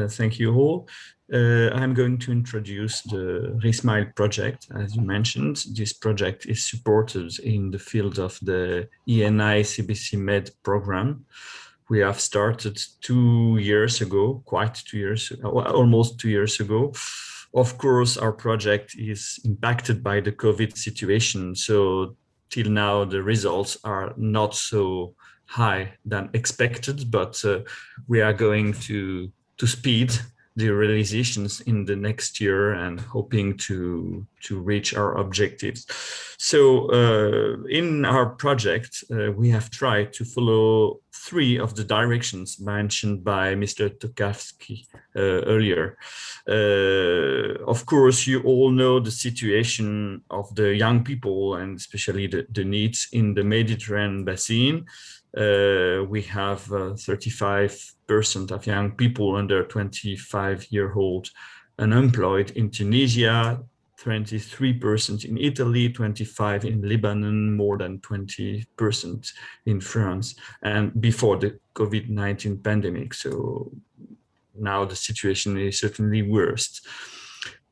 thank you all. I'm going to introduce the RESMYLE project. As you mentioned, this project is supported in the field of the ENI CBC Med program. We have started 2 years ago, almost 2 years ago. Of course, our project is impacted by the COVID situation. So till now, the results are not so high than expected, but we are going to speed the realizations in the next year and hoping to reach our objectives. So in our project, we have tried to follow 3 of the directions mentioned by Mr. Tokarski earlier. Of course, you all know the situation of the young people and especially the needs in the Mediterranean basin. We have 35% of young people under 25-year-old unemployed in Tunisia, 23% in Italy, 25% in Lebanon, more than 20% in France, and before the COVID-19 pandemic. So now the situation is certainly worse.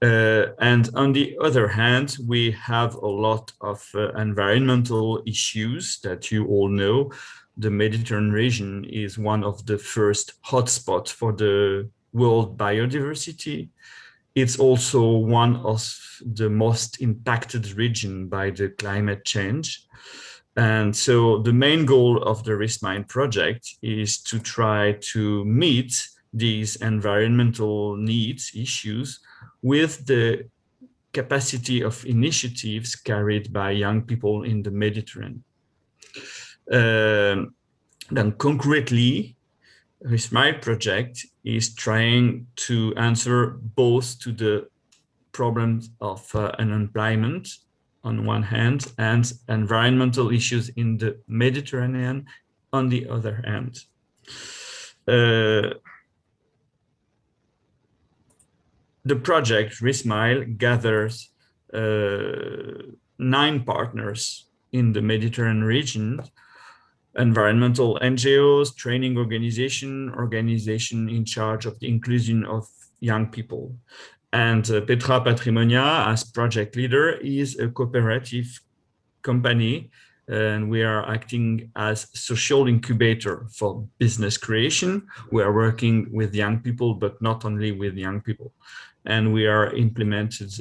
And on the other hand, we have a lot of environmental issues that you all know. The Mediterranean region is one of the first hotspots for the world biodiversity. It's also one of the most impacted regions by the climate change. And so the main goal of the RESMYLE project is to try to meet these environmental needs, issues, with the capacity of initiatives carried by young people in the Mediterranean. Then concretely, RESMYLE project is trying to answer both to the problems of unemployment on one hand and environmental issues in the Mediterranean on the other hand. The project RESMYLE gathers 9 partners in the Mediterranean region: environmental NGOs, training organization in charge of the inclusion of young people. And Petra Patrimonia, as project leader, is a cooperative company, and we are acting as social incubator for business creation. We are working with young people, but not only with young people. And we are implemented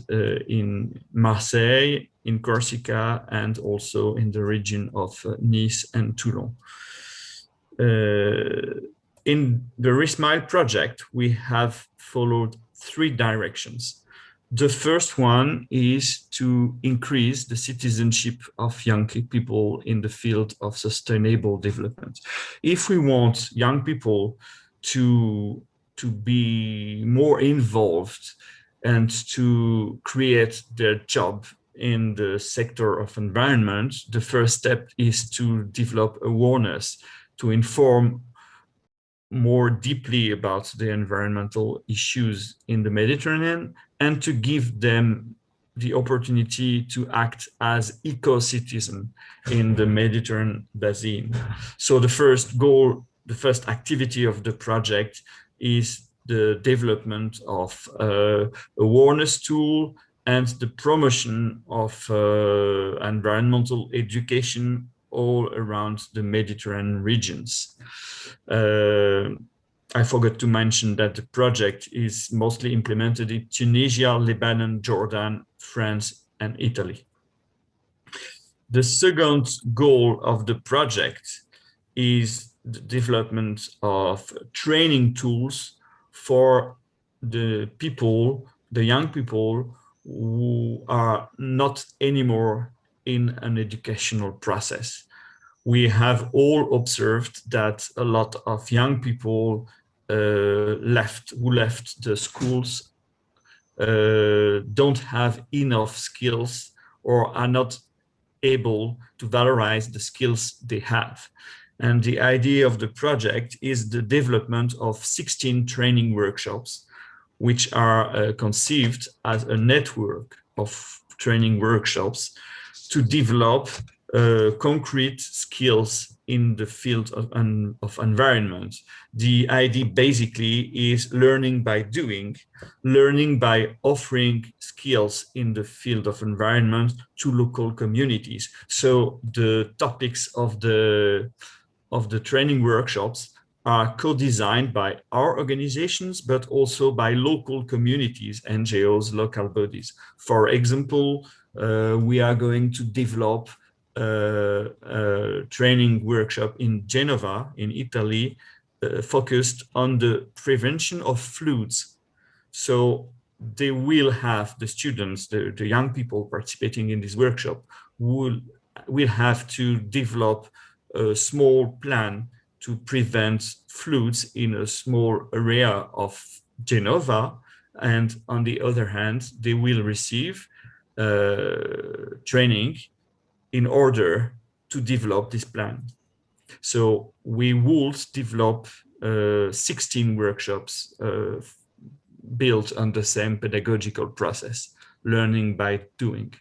in Marseille, in Corsica, and also in the region of Nice and Toulon. In the RESMYLE project, we have followed 3 directions. The first one is to increase the citizenship of young people in the field of sustainable development. If we want young people to be more involved and to create their job in the sector of environment, the first step is to develop awareness, to inform more deeply about the environmental issues in the Mediterranean, and to give them the opportunity to act as eco-citizens in the Mediterranean basin. So the first goal, the first activity of the project is the development of awareness tool and the promotion of environmental education all around the Mediterranean regions. I forgot to mention that the project is mostly implemented in Tunisia, Lebanon, Jordan, France, and Italy. The second goal of the project is the development of training tools for the people, the young people who are not anymore in an educational process. We have all observed that a lot of young people who left the schools don't have enough skills or are not able to valorize the skills they have. And the idea of the project is the development of 16 training workshops, which are conceived as a network of training workshops to develop concrete skills in the field of environment. The idea basically is learning by doing, learning by offering skills in the field of environment to local communities. So the topics of the training workshops are co-designed by our organizations, but also by local communities, NGOs, local bodies. For example, we are going to develop a training workshop in Genova, in Italy, focused on the prevention of floods. So they will have the students, the young people participating in this workshop will have to develop a small plan to prevent floods in a small area of Genova. And on the other hand, they will receive training in order to develop this plan. So we would develop 16 workshops built on the same pedagogical process, learning by doing.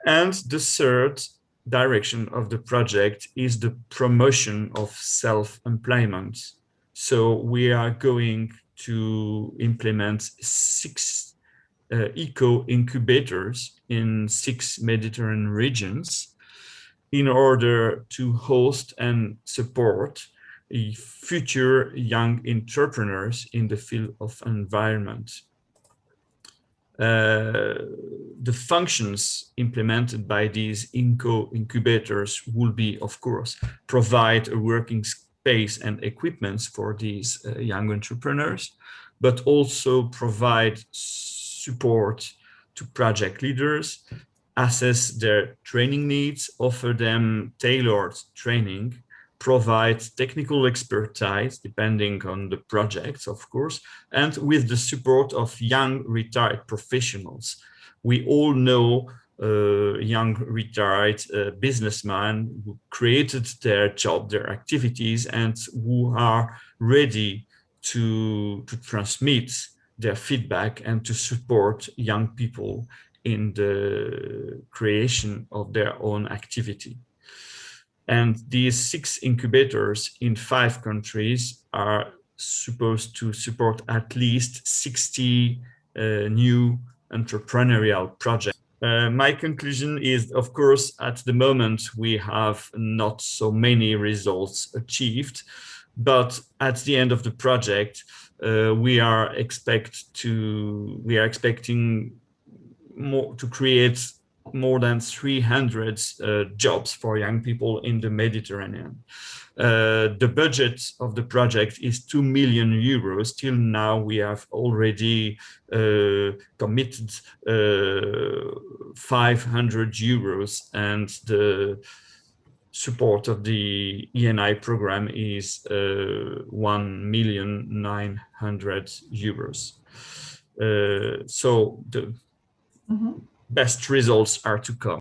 And the third direction of the project is the promotion of self-employment. So we are going to implement 6 eco-incubators in 6 Mediterranean regions in order to host and support future young entrepreneurs in the field of environment. The functions implemented by these incubators will be, of course, provide a working space and equipments for these young entrepreneurs, but also provide support to project leaders, assess their training needs, offer them tailored training, provide technical expertise depending on the projects, of course, and with the support of young retired professionals. We all know young retired businessmen who created their job, their activities, and who are ready to transmit their feedback and to support young people in the creation of their own activity. And these 6 incubators in 5 countries are supposed to support at least 60 new entrepreneurial projects. My conclusion is, of course, at the moment, we have not so many results achieved, but at the end of the project, we are expecting more to create more than 300 jobs for young people in the Mediterranean. The budget of the project is 2 million euros. Till now, we have already committed 500 euros, and the support of the ENI program is 1,900,000 euros. So the best results are to come.